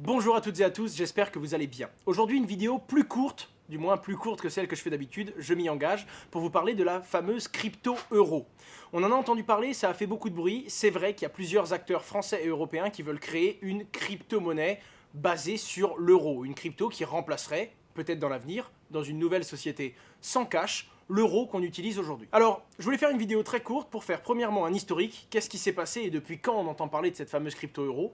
Bonjour à toutes et à tous, j'espère que vous allez bien. Aujourd'hui une vidéo plus courte, du moins plus courte que celle que je fais d'habitude, je m'y engage, pour vous parler de la fameuse crypto-euro. On en a entendu parler, ça a fait beaucoup de bruit, c'est vrai qu'il y a plusieurs acteurs français et européens qui veulent créer une crypto-monnaie basée sur l'euro, une crypto qui remplacerait, peut-être dans l'avenir, dans une nouvelle société sans cash, l'euro qu'on utilise aujourd'hui. Alors, je voulais faire une vidéo très courte pour faire premièrement un historique, qu'est-ce qui s'est passé et depuis quand on entend parler de cette fameuse crypto-euro.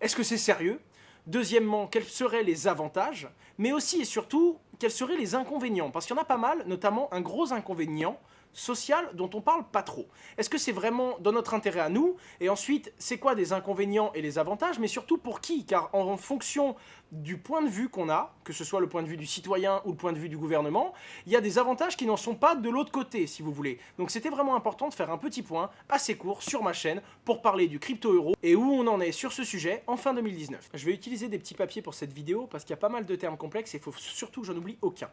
Est-ce que c'est sérieux ? Deuxièmement, quels seraient les avantages, mais aussi et surtout, quels seraient les inconvénients? Parce qu'il y en a pas mal, notamment un gros inconvénient social dont on parle pas trop. Est-ce que c'est vraiment dans notre intérêt à nous? Et ensuite, c'est quoi des inconvénients et les avantages? Mais surtout pour qui? Car en fonction du point de vue qu'on a, que ce soit le point de vue du citoyen ou le point de vue du gouvernement, il y a des avantages qui n'en sont pas de l'autre côté, si vous voulez. Donc c'était vraiment important de faire un petit point assez court sur ma chaîne pour parler du crypto-euro et où on en est sur ce sujet en fin 2019. Je vais utiliser des petits papiers pour cette vidéo parce qu'il y a pas mal de termes complexes et il faut surtout que j'en oublie aucun.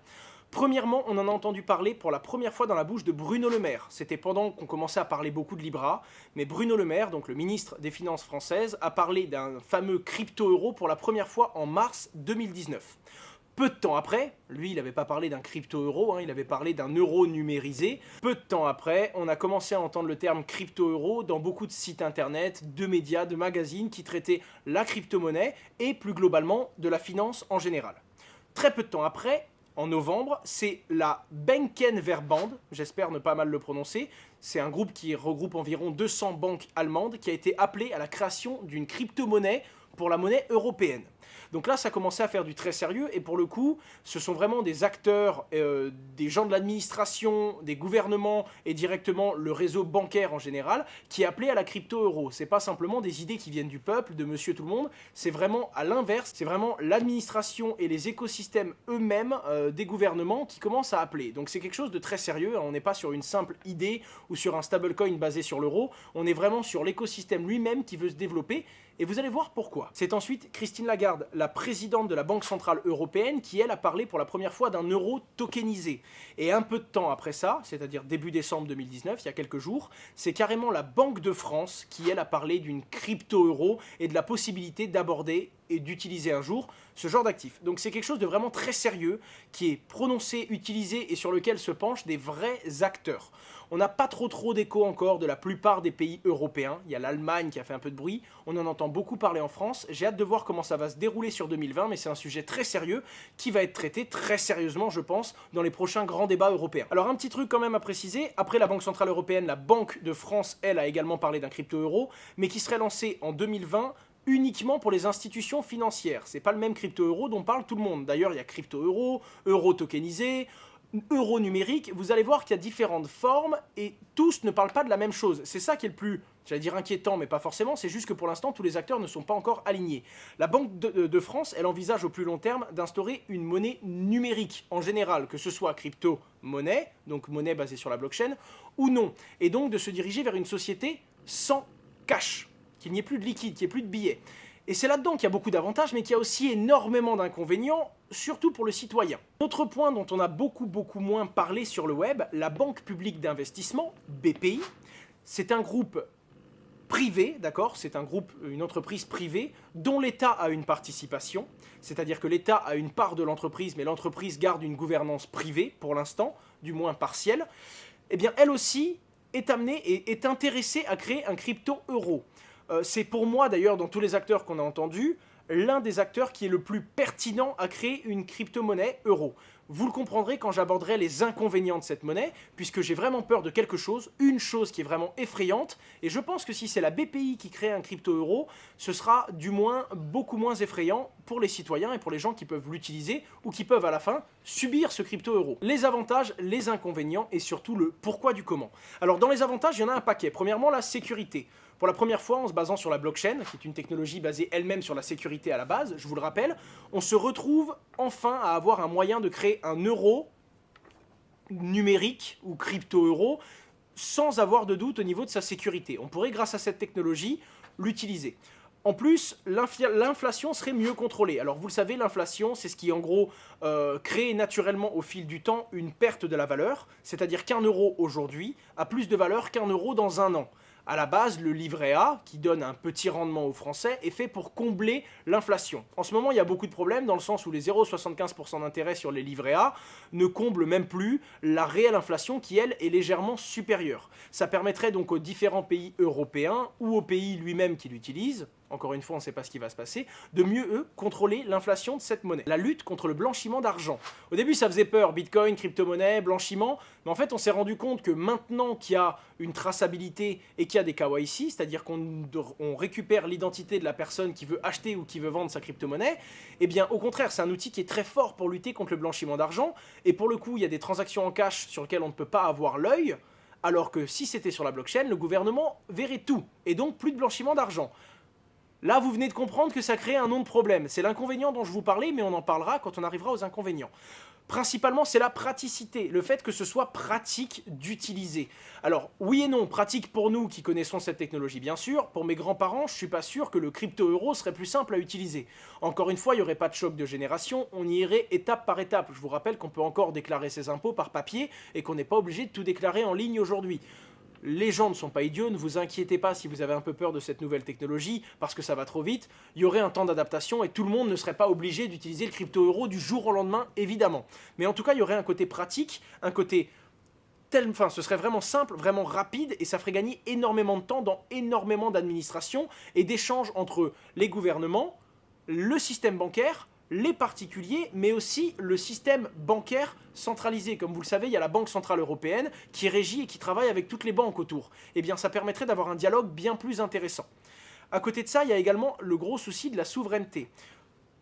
Premièrement, on en a entendu parler pour la première fois dans la bouche de Bruno Le Maire. C'était pendant qu'on commençait à parler beaucoup de Libra, mais Bruno Le Maire, donc le ministre des Finances françaises, a parlé d'un fameux crypto-euro pour la première fois en mars 2019. Peu de temps après, lui il n'avait pas parlé d'un crypto-euro, il avait parlé d'un euro numérisé. Peu de temps après, on a commencé à entendre le terme crypto-euro dans beaucoup de sites internet, de médias, de magazines qui traitaient la crypto-monnaie et plus globalement de la finance en général. Très peu de temps après, en novembre, c'est la Bankenverband, j'espère ne pas mal le prononcer, c'est un groupe qui regroupe environ 200 banques allemandes qui a été appelé à la création d'une crypto-monnaie pour la monnaie européenne. Donc là, ça commençait à faire du très sérieux et pour le coup, ce sont vraiment des acteurs, des gens de l'administration, des gouvernements et directement le réseau bancaire en général qui appelaient à la crypto-euro. C'est pas simplement des idées qui viennent du peuple, de monsieur tout le monde, c'est vraiment à l'inverse, c'est vraiment l'administration et les écosystèmes eux-mêmes des gouvernements qui commencent à appeler. Donc c'est quelque chose de très sérieux, on n'est pas sur une simple idée ou sur un stablecoin basé sur l'euro, on est vraiment sur l'écosystème lui-même qui veut se développer. Et vous allez voir pourquoi. C'est ensuite Christine Lagarde, la présidente de la Banque Centrale Européenne, qui elle a parlé pour la première fois d'un euro tokenisé. Et un peu de temps après ça, c'est-à-dire début décembre 2019, il y a quelques jours, c'est carrément la Banque de France qui elle a parlé d'une crypto-euro et de la possibilité d'aborder et d'utiliser un jour ce genre d'actif. Donc c'est quelque chose de vraiment très sérieux qui est prononcé, utilisé et sur lequel se penchent des vrais acteurs. On n'a pas trop d'écho encore de la plupart des pays européens. Il y a l'Allemagne qui a fait un peu de bruit. On en entend beaucoup parler en France. J'ai hâte de voir comment ça va se dérouler sur 2020, mais c'est un sujet très sérieux qui va être traité très sérieusement, je pense, dans les prochains grands débats européens. Alors un petit truc quand même à préciser, après la Banque Centrale Européenne, la Banque de France, elle, a également parlé d'un crypto-euro, mais qui serait lancé en 2020 uniquement pour les institutions financières. C'est pas le même crypto-euro dont parle tout le monde. D'ailleurs, il y a crypto-euro, euro tokenisé, euro numérique. Vous allez voir qu'il y a différentes formes et tous ne parlent pas de la même chose. C'est ça qui est le plus, j'allais dire inquiétant, mais pas forcément. C'est juste que pour l'instant, tous les acteurs ne sont pas encore alignés. La Banque de France, elle envisage au plus long terme d'instaurer une monnaie numérique en général, que ce soit crypto-monnaie, donc monnaie basée sur la blockchain, ou non. Et donc de se diriger vers une société sans cash. Qu'il n'y ait plus de liquide, qu'il n'y ait plus de billets. Et c'est là-dedans qu'il y a beaucoup d'avantages, mais qu'il y a aussi énormément d'inconvénients, surtout pour le citoyen. Autre point dont on a beaucoup moins parlé sur le web, la Banque publique d'investissement, BPI, c'est un groupe privé, d'accord? C'est un groupe, une entreprise privée, dont l'État a une participation, c'est-à-dire que l'État a une part de l'entreprise, mais l'entreprise garde une gouvernance privée, pour l'instant, du moins partielle. Eh bien, elle aussi est amenée et est intéressée à créer un crypto-euro. C'est pour moi d'ailleurs dans tous les acteurs qu'on a entendus, l'un des acteurs qui est le plus pertinent à créer une crypto-monnaie euro. Vous le comprendrez quand j'aborderai les inconvénients de cette monnaie, puisque j'ai vraiment peur de quelque chose, une chose qui est vraiment effrayante, et je pense que si c'est la BPI qui crée un crypto-euro, ce sera du moins beaucoup moins effrayant pour les citoyens et pour les gens qui peuvent l'utiliser, ou qui peuvent à la fin subir ce crypto-euro. Les avantages, les inconvénients, et surtout le pourquoi du comment. Alors dans les avantages, il y en a un paquet. Premièrement, la sécurité. Pour la première fois, en se basant sur la blockchain, qui est une technologie basée elle-même sur la sécurité à la base, je vous le rappelle, on se retrouve enfin à avoir un moyen de créer un euro numérique ou crypto-euro sans avoir de doute au niveau de sa sécurité. On pourrait, grâce à cette technologie, l'utiliser. En plus, l'inflation serait mieux contrôlée. Alors vous le savez, l'inflation, c'est ce qui en gros crée naturellement au fil du temps une perte de la valeur, c'est-à-dire qu'un euro aujourd'hui a plus de valeur qu'un euro dans un an. À la base, le livret A, qui donne un petit rendement aux Français, est fait pour combler l'inflation. En ce moment, il y a beaucoup de problèmes dans le sens où les 0,75% d'intérêt sur les livrets A ne comblent même plus la réelle inflation qui, elle, est légèrement supérieure. Ça permettrait donc aux différents pays européens ou au pays lui-même qui l'utilise, encore une fois, on ne sait pas ce qui va se passer, de mieux, eux, contrôler l'inflation de cette monnaie. La lutte contre le blanchiment d'argent. Au début, ça faisait peur, Bitcoin, crypto-monnaie, blanchiment, mais en fait, on s'est rendu compte que maintenant qu'il y a une traçabilité et qu'il y a des KYC, c'est-à-dire qu'on récupère l'identité de la personne qui veut acheter ou qui veut vendre sa crypto-monnaie, eh bien, au contraire, c'est un outil qui est très fort pour lutter contre le blanchiment d'argent, et pour le coup, il y a des transactions en cash sur lesquelles on ne peut pas avoir l'œil, alors que si c'était sur la blockchain, le gouvernement verrait tout, et donc plus de blanchiment d'argent. Là, vous venez de comprendre que ça crée un nom de problème. C'est l'inconvénient dont je vous parlais, mais on en parlera quand on arrivera aux inconvénients. Principalement, c'est la praticité, le fait que ce soit pratique d'utiliser. Alors, oui et non, pratique pour nous qui connaissons cette technologie, bien sûr. Pour mes grands-parents, je ne suis pas sûr que le crypto-euro serait plus simple à utiliser. Encore une fois, il n'y aurait pas de choc de génération, on y irait étape par étape. Je vous rappelle qu'on peut encore déclarer ses impôts par papier et qu'on n'est pas obligé de tout déclarer en ligne aujourd'hui. Les gens ne sont pas idiots, ne vous inquiétez pas si vous avez un peu peur de cette nouvelle technologie, parce que ça va trop vite, il y aurait un temps d'adaptation et tout le monde ne serait pas obligé d'utiliser le crypto-euro du jour au lendemain, évidemment. Mais en tout cas, il y aurait un côté pratique, un côté enfin, ce serait vraiment simple, vraiment rapide, et ça ferait gagner énormément de temps dans énormément d'administration et d'échanges entre les gouvernements, le système bancaire, les particuliers, mais aussi le système bancaire centralisé. Comme vous le savez, il y a la Banque Centrale Européenne qui régit et qui travaille avec toutes les banques autour. Eh bien, ça permettrait d'avoir un dialogue bien plus intéressant. À côté de ça, il y a également le gros souci de la souveraineté.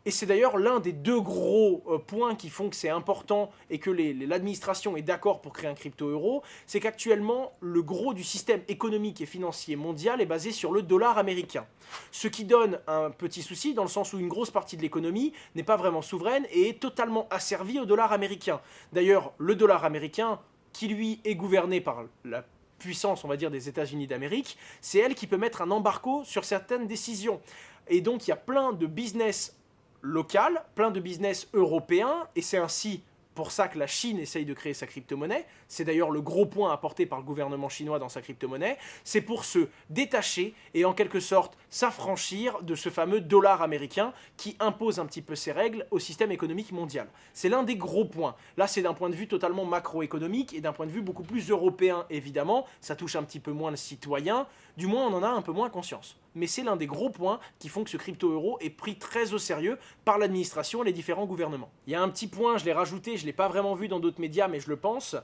Et c'est d'ailleurs l'un des deux gros points qui font que c'est important et que l'administration est d'accord pour créer un crypto-euro, c'est qu'actuellement, le gros du système économique et financier mondial est basé sur le dollar américain. Ce qui donne un petit souci dans le sens où une grosse partie de l'économie n'est pas vraiment souveraine et est totalement asservie au dollar américain. D'ailleurs, le dollar américain, qui lui est gouverné par la puissance, on va dire, des États-Unis d'Amérique, c'est elle qui peut mettre un embargo sur certaines décisions. Et donc, il y a plein de business local, plein de business européens, et c'est ainsi pour ça que la Chine essaye de créer sa crypto-monnaie. C'est d'ailleurs le gros point apporté par le gouvernement chinois dans sa crypto-monnaie. C'est pour se détacher et en quelque sorte s'affranchir de ce fameux dollar américain qui impose un petit peu ses règles au système économique mondial. C'est l'un des gros points. Là, c'est d'un point de vue totalement macroéconomique et d'un point de vue beaucoup plus européen, évidemment. Ça touche un petit peu moins le citoyen. Du moins, on en a un peu moins conscience. Mais c'est l'un des gros points qui font que ce crypto-euro est pris très au sérieux par l'administration et les différents gouvernements. Il y a un petit point, je l'ai rajouté, je ne l'ai pas vraiment vu dans d'autres médias, mais je le pense.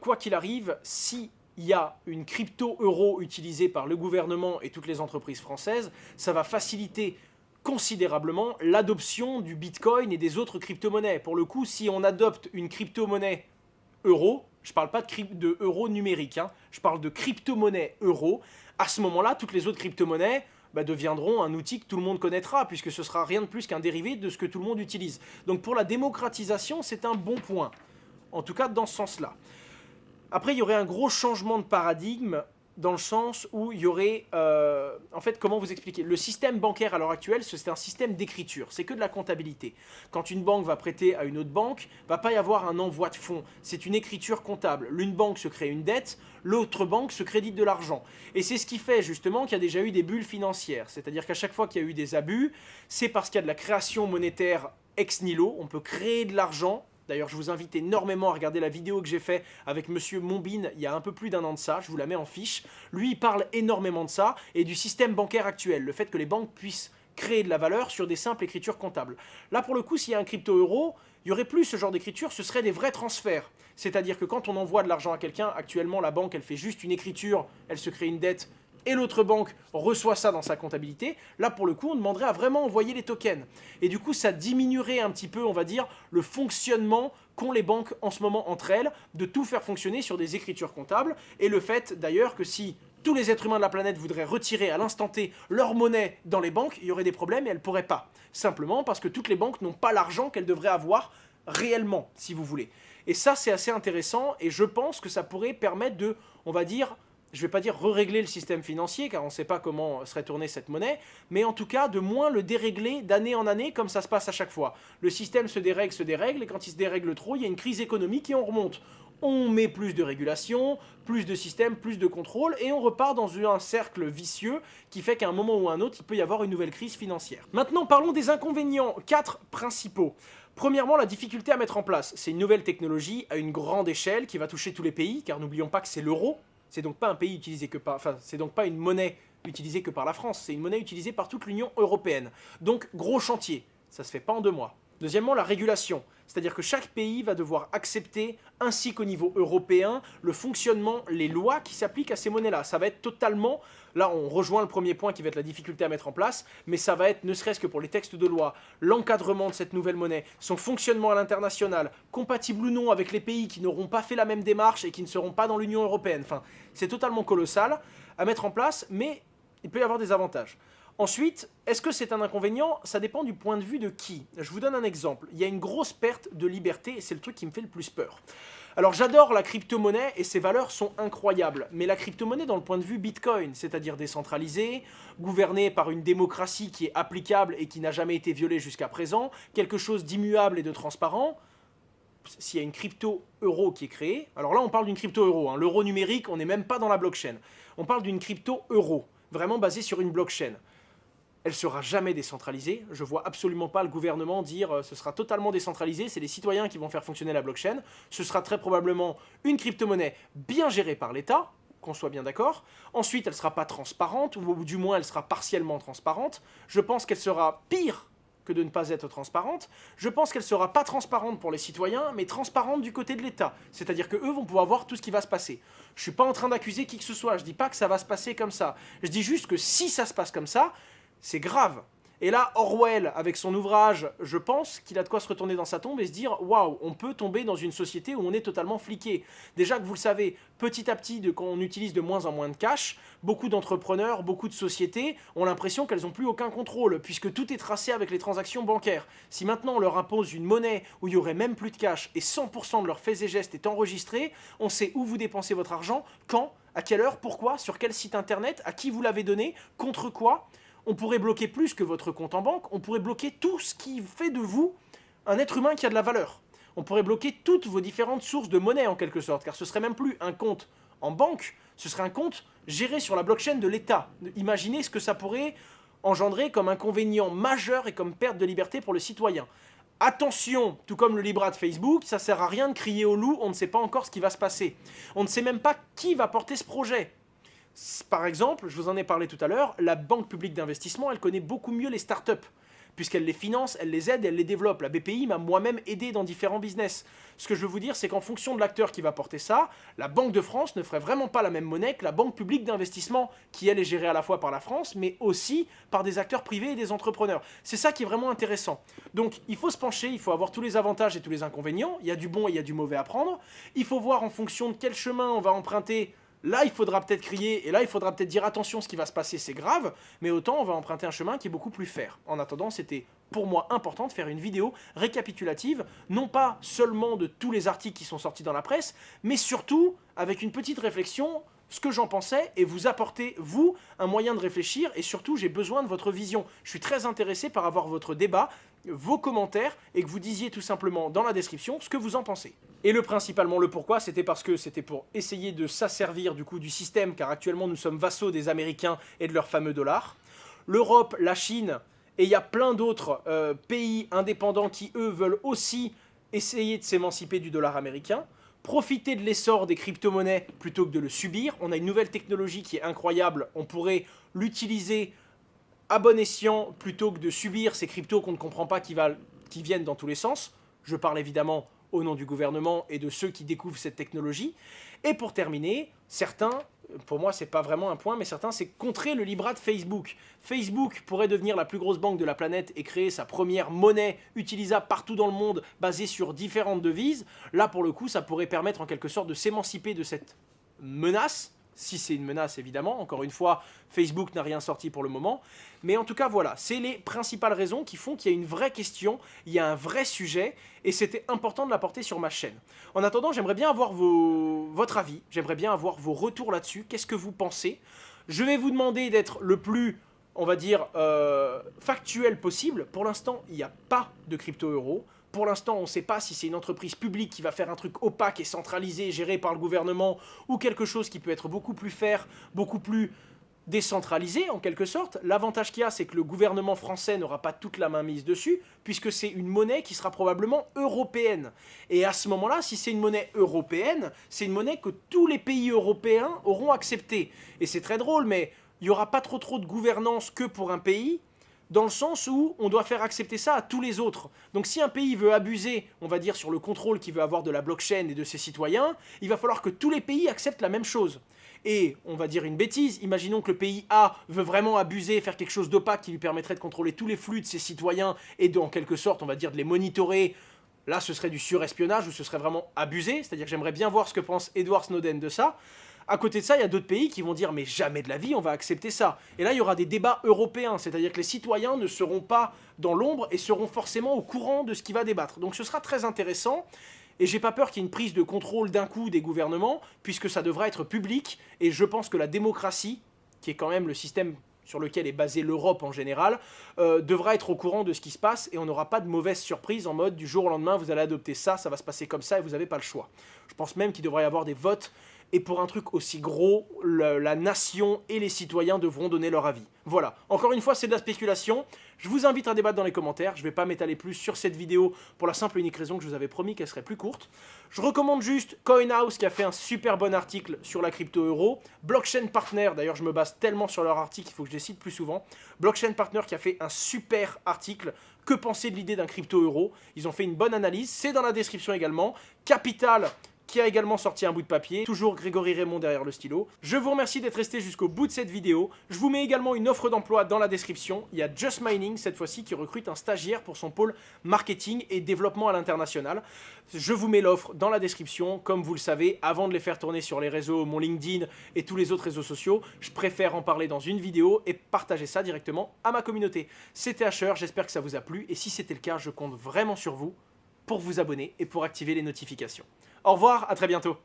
Quoi qu'il arrive, si il y a une crypto-euro utilisée par le gouvernement et toutes les entreprises françaises, ça va faciliter considérablement l'adoption du Bitcoin et des autres crypto-monnaies. Pour le coup, si on adopte une crypto-monnaie euro, je ne parle pas de euro numérique, hein, je parle de crypto-monnaie euro, à ce moment-là, toutes les autres crypto-monnaies deviendront un outil que tout le monde connaîtra, puisque ce sera rien de plus qu'un dérivé de ce que tout le monde utilise. Donc pour la démocratisation, c'est un bon point, en tout cas dans ce sens-là. Après, il y aurait un gros changement de paradigme, dans le sens où il y aurait... en fait, comment vous expliquer? Le système bancaire à l'heure actuelle, c'est un système d'écriture, c'est que de la comptabilité. Quand une banque va prêter à une autre banque, il ne va pas y avoir un envoi de fonds, c'est une écriture comptable. L'une banque se crée une dette, l'autre banque se crédite de l'argent. Et c'est ce qui fait justement qu'il y a déjà eu des bulles financières, c'est-à-dire qu'à chaque fois qu'il y a eu des abus, c'est parce qu'il y a de la création monétaire ex nihilo, on peut créer de l'argent. D'ailleurs, je vous invite énormément à regarder la vidéo que j'ai faite avec Monsieur Mombine il y a un peu plus d'un an de ça, je vous la mets en fiche. Lui, il parle énormément de ça et du système bancaire actuel, le fait que les banques puissent créer de la valeur sur des simples écritures comptables. Là, pour le coup, s'il y a un crypto-euro, il n'y aurait plus ce genre d'écriture, ce serait des vrais transferts. C'est-à-dire que quand on envoie de l'argent à quelqu'un, actuellement, la banque, elle fait juste une écriture, elle se crée une dette, et l'autre banque reçoit ça dans sa comptabilité, là pour le coup on demanderait à vraiment envoyer les tokens. Et du coup ça diminuerait un petit peu, on va dire, le fonctionnement qu'ont les banques en ce moment entre elles, de tout faire fonctionner sur des écritures comptables, et le fait d'ailleurs que si tous les êtres humains de la planète voudraient retirer à l'instant T leur monnaie dans les banques, il y aurait des problèmes et elles ne pourraient pas. Simplement parce que toutes les banques n'ont pas l'argent qu'elles devraient avoir réellement, si vous voulez. Et ça c'est assez intéressant, et je pense que ça pourrait permettre de, on va dire, je ne vais pas dire régler le système financier, car on ne sait pas comment serait tournée cette monnaie, mais en tout cas de moins le dérégler d'année en année, comme ça se passe à chaque fois. Le système se dérègle, et quand il se dérègle trop, il y a une crise économique et on remonte. on met plus de régulation, plus de systèmes, plus de contrôle, et on repart dans un cercle vicieux qui fait qu'à un moment ou à un autre, il peut y avoir une nouvelle crise financière. Maintenant, parlons des inconvénients, 4 principaux. Premièrement, la difficulté à mettre en place. C'est une nouvelle technologie à une grande échelle qui va toucher tous les pays, car n'oublions pas que c'est l'euro. C'est donc pas un pays utilisé que par... Enfin, c'est donc pas une monnaie utilisée que par la France, c'est une monnaie utilisée par toute l'Union européenne. Donc, gros chantier. Ça se fait pas en 2 mois. Deuxièmement, la régulation. C'est-à-dire que chaque pays va devoir accepter, ainsi qu'au niveau européen, le fonctionnement, les lois qui s'appliquent à ces monnaies-là. Ça va être totalement... Là, on rejoint le premier point qui va être la difficulté à mettre en place, mais ça va être, ne serait-ce que pour les textes de loi, l'encadrement de cette nouvelle monnaie, son fonctionnement à l'international, compatible ou non avec les pays qui n'auront pas fait la même démarche et qui ne seront pas dans l'Union européenne. Enfin, c'est totalement colossal à mettre en place, mais il peut y avoir des avantages. Ensuite, est-ce que c'est un inconvénient? Ça dépend du point de vue de qui. Je vous donne un exemple. Il y a une grosse perte de liberté et c'est le truc qui me fait le plus peur. Alors j'adore la crypto-monnaie et ses valeurs sont incroyables. Mais la crypto-monnaie dans le point de vue Bitcoin, c'est-à-dire décentralisée, gouvernée par une démocratie qui est applicable et qui n'a jamais été violée jusqu'à présent, quelque chose d'immuable et de transparent, s'il y a une crypto-euro qui est créée, alors là on parle d'une crypto-euro, hein, l'euro numérique, on n'est même pas dans la blockchain. On parle d'une crypto-euro, vraiment basée sur une blockchain. Elle sera jamais décentralisée. Je vois absolument pas le gouvernement dire ce sera totalement décentralisé, c'est les citoyens qui vont faire fonctionner la blockchain. Ce sera très probablement une crypto-monnaie bien gérée par l'État, qu'on soit bien d'accord. Ensuite, elle sera pas transparente, ou du moins elle sera partiellement transparente. Je pense qu'elle sera pire que de ne pas être transparente. Je pense qu'elle sera pas transparente pour les citoyens, mais transparente du côté de l'État. C'est-à-dire que eux vont pouvoir voir tout ce qui va se passer. Je suis pas en train d'accuser qui que ce soit, je dis pas que ça va se passer comme ça. Je dis juste que si ça se passe comme ça, c'est grave. Et là, Orwell, avec son ouvrage, je pense qu'il a de quoi se retourner dans sa tombe et se dire « Waouh, on peut tomber dans une société où on est totalement fliqué ». Déjà que vous le savez, petit à petit, quand on utilise de moins en moins de cash, beaucoup d'entrepreneurs, beaucoup de sociétés ont l'impression qu'elles n'ont plus aucun contrôle, puisque tout est tracé avec les transactions bancaires. Si maintenant on leur impose une monnaie où il n'y aurait même plus de cash et 100% de leurs faits et gestes est enregistré, on sait où vous dépensez votre argent, quand, à quelle heure, pourquoi, sur quel site internet, à qui vous l'avez donné, contre quoi. On pourrait bloquer plus que votre compte en banque, on pourrait bloquer tout ce qui fait de vous un être humain qui a de la valeur. On pourrait bloquer toutes vos différentes sources de monnaie en quelque sorte, car ce serait même plus un compte en banque, ce serait un compte géré sur la blockchain de l'État. Imaginez ce que ça pourrait engendrer comme inconvénient majeur et comme perte de liberté pour le citoyen. Attention, tout comme le Libra de Facebook, ça sert à rien de crier au loup, on ne sait pas encore ce qui va se passer. On ne sait même pas qui va porter ce projet. Par exemple, je vous en ai parlé tout à l'heure, la Banque publique d'investissement, elle connaît beaucoup mieux les startups, puisqu'elle les finance, elle les aide, elle les développe. La BPI m'a moi-même aidé dans différents business. Ce que je veux vous dire, c'est qu'en fonction de l'acteur qui va porter ça, la Banque de France ne ferait vraiment pas la même monnaie que la Banque publique d'investissement, qui elle est gérée à la fois par la France, mais aussi par des acteurs privés et des entrepreneurs. C'est ça qui est vraiment intéressant. Donc il faut se pencher, il faut avoir tous les avantages et tous les inconvénients, il y a du bon et il y a du mauvais à prendre. Il faut voir en fonction de quel chemin on va emprunter. Là, il faudra peut-être crier, et là, il faudra peut-être dire attention, ce qui va se passer, c'est grave, mais autant on va emprunter un chemin qui est beaucoup plus fair. En attendant, c'était pour moi important de faire une vidéo récapitulative, non pas seulement de tous les articles qui sont sortis dans la presse, mais surtout avec une petite réflexion, ce que j'en pensais, et vous apporter, vous, un moyen de réfléchir, et surtout, j'ai besoin de votre vision. Je suis très intéressé par avoir votre débat, vos commentaires, et que vous disiez tout simplement dans la description ce que vous en pensez. Et principalement le pourquoi, c'était parce que c'était pour essayer de s'asservir du coup du système, car actuellement nous sommes vassaux des Américains et de leur fameux dollar. L'Europe, la Chine, et il y a plein d'autres pays indépendants qui, eux, veulent aussi essayer de s'émanciper du dollar américain. Profiter de l'essor des crypto-monnaies plutôt que de le subir. On a une nouvelle technologie qui est incroyable, on pourrait l'utiliser à bon escient plutôt que de subir ces cryptos qu'on ne comprend pas qui viennent dans tous les sens. Je parle évidemment au nom du gouvernement et de ceux qui découvrent cette technologie. Et pour terminer, certains, pour moi c'est pas vraiment un point, mais certains c'est contrer le Libra de Facebook. Facebook pourrait devenir la plus grosse banque de la planète et créer sa première monnaie utilisable partout dans le monde basée sur différentes devises. Là pour le coup ça pourrait permettre en quelque sorte de s'émanciper de cette menace. Si c'est une menace évidemment, encore une fois, Facebook n'a rien sorti pour le moment, mais en tout cas voilà, c'est les principales raisons qui font qu'il y a une vraie question, il y a un vrai sujet, et c'était important de l'apporter sur ma chaîne. En attendant, j'aimerais bien avoir votre avis, j'aimerais bien avoir vos retours là-dessus, qu'est-ce que vous pensez? Je vais vous demander d'être le plus, on va dire, factuel possible. Pour l'instant, il n'y a pas de crypto-euro. Pour l'instant, on ne sait pas si c'est une entreprise publique qui va faire un truc opaque et centralisé, géré par le gouvernement, ou quelque chose qui peut être beaucoup plus fair, beaucoup plus décentralisé en quelque sorte. L'avantage qu'il y a, c'est que le gouvernement français n'aura pas toute la main mise dessus, puisque c'est une monnaie qui sera probablement européenne. Et à ce moment-là, si c'est une monnaie européenne, c'est une monnaie que tous les pays européens auront acceptée. Et c'est très drôle, mais il n'y aura pas trop de gouvernance que pour un pays, dans le sens où on doit faire accepter ça à tous les autres. Donc si un pays veut abuser, on va dire, sur le contrôle qu'il veut avoir de la blockchain et de ses citoyens, il va falloir que tous les pays acceptent la même chose. Et on va dire une bêtise, imaginons que le pays A veut vraiment abuser, faire quelque chose d'opaque qui lui permettrait de contrôler tous les flux de ses citoyens et de, en quelque sorte, on va dire, de les monitorer. Là, ce serait du surespionnage ou ce serait vraiment abusé. C'est-à-dire que j'aimerais bien voir ce que pense Edward Snowden de ça. À côté de ça, il y a d'autres pays qui vont dire « mais jamais de la vie, on va accepter ça ». Et là, il y aura des débats européens, c'est-à-dire que les citoyens ne seront pas dans l'ombre et seront forcément au courant de ce qui va débattre. Donc ce sera très intéressant. Et j'ai pas peur qu'il y ait une prise de contrôle d'un coup des gouvernements, puisque ça devra être public, et je pense que la démocratie, qui est quand même le système sur lequel est basée l'Europe en général, devra être au courant de ce qui se passe, et on n'aura pas de mauvaise surprise en mode du jour au lendemain, vous allez adopter ça, ça va se passer comme ça, et vous n'avez pas le choix. Je pense même qu'il devrait y avoir des votes, et pour un truc aussi gros, la nation et les citoyens devront donner leur avis. Voilà, encore une fois, c'est de la spéculation. Je vous invite à débattre dans les commentaires. Je ne vais pas m'étaler plus sur cette vidéo pour la simple et unique raison que je vous avais promis qu'elle serait plus courte. Je recommande juste CoinHouse qui a fait un super bon article sur la crypto-euro. Blockchain Partner, d'ailleurs je me base tellement sur leur article, il faut que je les cite plus souvent. Blockchain Partner qui a fait un super article. Que penser de l'idée d'un crypto-euro? Ils ont fait une bonne analyse, c'est dans la description également. Capital, qui a également sorti un bout de papier. Toujours Grégory Raymond derrière le stylo. Je vous remercie d'être resté jusqu'au bout de cette vidéo. Je vous mets également une offre d'emploi dans la description. Il y a Just Mining, cette fois-ci, qui recrute un stagiaire pour son pôle marketing et développement à l'international. Je vous mets l'offre dans la description. Comme vous le savez, avant de les faire tourner sur les réseaux, mon LinkedIn et tous les autres réseaux sociaux, je préfère en parler dans une vidéo et partager ça directement à ma communauté. C'était Asher, j'espère que ça vous a plu. Et si c'était le cas, je compte vraiment sur vous pour vous abonner et pour activer les notifications. Au revoir, à très bientôt.